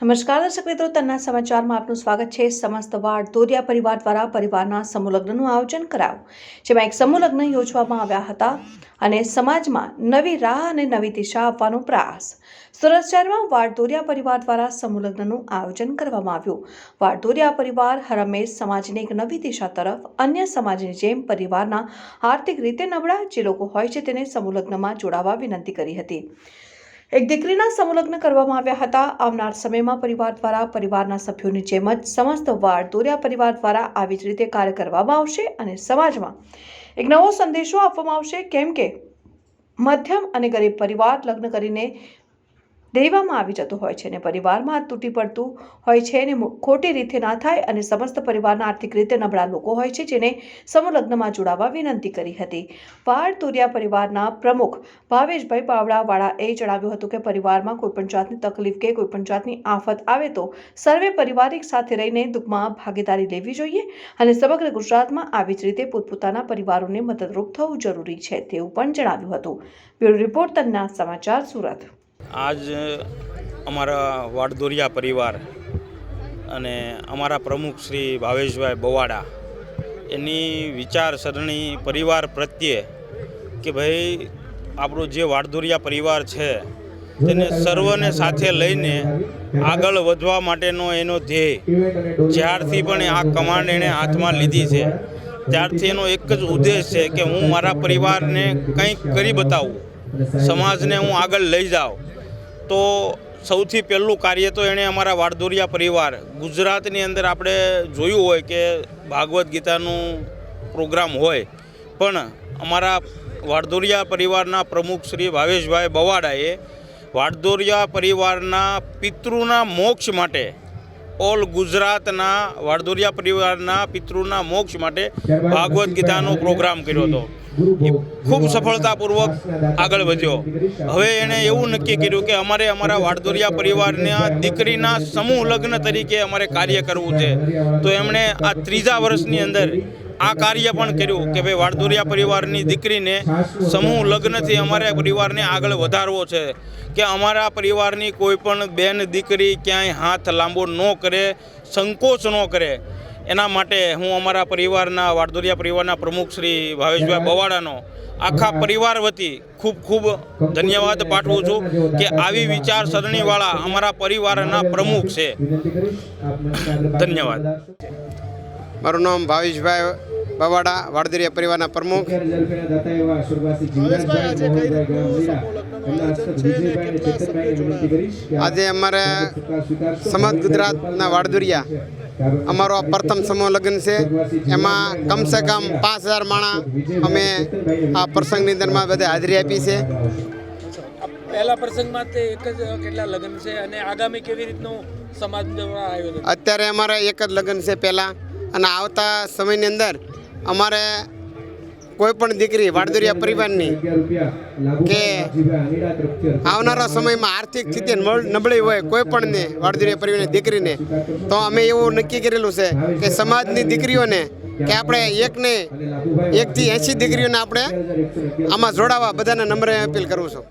નમસ્કાર દર્શક મિત્રો, તન્ના સમાચારમાં આપનું સ્વાગત છે। સમસ્ત વાડ દોરિયા પરિવાર દ્વારા પરિવારના સમૂહ લગ્નનું આયોજન કરાયું, જેમાં એક સમૂહ લગ્ન યોજવામાં આવ્યા હતા અને સમાજમાં નવી રાહ અને નવી દિશા આપવાનો પ્રયાસ। સુરત શહેરમાં વાડ દોરિયા પરિવાર દ્વારા સમૂહ લગ્નનું આયોજન કરવામાં આવ્યું। વાડ દોરિયા પરિવાર હરમેશ સમાજને એક નવી દિશા તરફ, અન્ય સમાજની જેમ પરિવારના આર્થિક રીતે નબળા જે લોકો હોય છે તેને સમૂહ લગ્નમાં જોડાવા વિનંતી કરી હતી। એક દીકરીના સમૂહ લગ્ન કરવામાં આવ્યા હતા। આવનાર સમયમાં પરિવાર દ્વારા પરિવારના સભ્યોની જેમ જ સમસ્ત વાડ દોરિયા પરિવાર દ્વારા આવી જ રીતે કાર્ય કરવામાં આવશે અને સમાજમાં એક નવો સંદેશો આપવામાં આવશે, કેમ કે મધ્યમ અને ગરીબ પરિવાર લગ્ન કરીને દેવામાં આવી જતો હોય છે અને પરિવારમાં તૂટી પડતું હોય છે અને ખોટી રીતે ના થાય અને સમસ્ત પરિવારના આર્થિક રીતે નબળા લોકો હોય છે જેને સમૂહ લગ્નમાં જોડાવા વિનંતી કરી હતી। વાડ દોરિયા પરિવારના પ્રમુખ ભાવેશભાઈ બાવળાવાળાએ જણાવ્યું હતું કે પરિવારમાં કોઈપણ જાતની તકલીફ કે કોઈપણ જાતની આફત આવે તો સર્વે પરિવાર એક સાથે રહીને દુઃખમાં ભાગીદારી લેવી જોઈએ અને સમગ્ર ગુજરાતમાં આવી જ રીતે પોતપોતાના પરિવારોને મદદરૂપ થવું જરૂરી છે તેવું પણ જણાવ્યું હતું। બ્યુરો રિપોર્ટ, તન્ના સમાચાર, સુરત। आज अमरा वाडदोरिया परिवार अने अमरा प्रमुख श्री भावेशभाई बवाड़ा एनी विचारसरणी परिवार प्रत्ये कि भाई आपणो जे वाडदोरिया परिवार है तेने सर्वने साथे लईने आगळ वधवा माटेनो एनो ध्येय ज्यारथी पण आ कमांड एणे हाथमां लीधी छे त्यारथी एनो एक ज उद्देश है कि हूँ मारा परिवारने कंईक करी बतावुं, समाजने हूँ आगळ लई जाऊँ। तो सौथी पहलू कार्य तो एने अमरा वाडदोरिया परिवार गुजरातनी अंदर आपणे जोयुं होय के भागवत गीतानु प्रोग्राम होय, पण अमरा वाडदोरिया परिवारना प्रमुख श्री भावेशभाई बवाड़ाए वाडदोरिया परिवारना पितृना मोक्ष माटे ऑल गुजरातना वाडदोरिया परिवारना पितृना मोक्ष माटे भागवत गीतानो प्रोग्राम कर्यो हतो। खूब सफलतापूर्वक आगळ वध्यो। हवे एणे एवुं नक्की कर्युं के अमारे अमरा वाडदोरिया परिवारना दीकरीना समूह लग्न तरीके अमारे कार्य करवुं छे। तो एमणे आ त्रीजा वर्षनी अंदर आ कार्य पण कर्युं के भाई वाडदोरिया परिवारनी दीकरीने समूह लग्नथी अमारे परिवारने आगळ वधारवो छे कि अमारा परिवारनी कोईपण बेन दीकरी क्यांय हाथ लांबो न करे, संकोच न करे। एना माटे हूँ अमरा परिवारना वाडदोरिया परिवारना प्रमुख श्री भावेशभाई बवाड़ानो आखा परिवार वती खूब खूब धन्यवाद पाठवुं छुं कि आवी विचारसरणीवाळा अमरा परिवारना प्रमुख छे। धन्यवाद। मारुं नाम भावेशभाई बवाड़ा, वाडदोरिया परिवारना प्रमुख। आज अमारे समस्त गुजरातना वाडदोरिया अमारो प्रथम समूह लग्न से एमां कम से कम 5000 माणा अमे आ प्रसंगनी अंदर में बधे हाजरी आपी छे। पहला प्रसंग में एक ज केटला लग्न छे अने आगामी केवी रीतनो समाज द्वारा आयोजन? अत्यारे अमारे एक ज लग्न छे पहला, अने आवता समयनी अंदर अमारे कोईपण दीकरी वाडदोरिया परिवारनी के आवनारा समय में आर्थिक स्थिति नबળી હોય કોઈપણને વાડદોરિયા પરિવારની દીકરીને તો અમે એવું નક્કી કરેલું છે કે સમાજની દીકરીઓને કે આપણે એકથી 80 દીકરીઓને આપણે આમાં જોડાવા બધાને નમ્ર અપીલ કરું છું।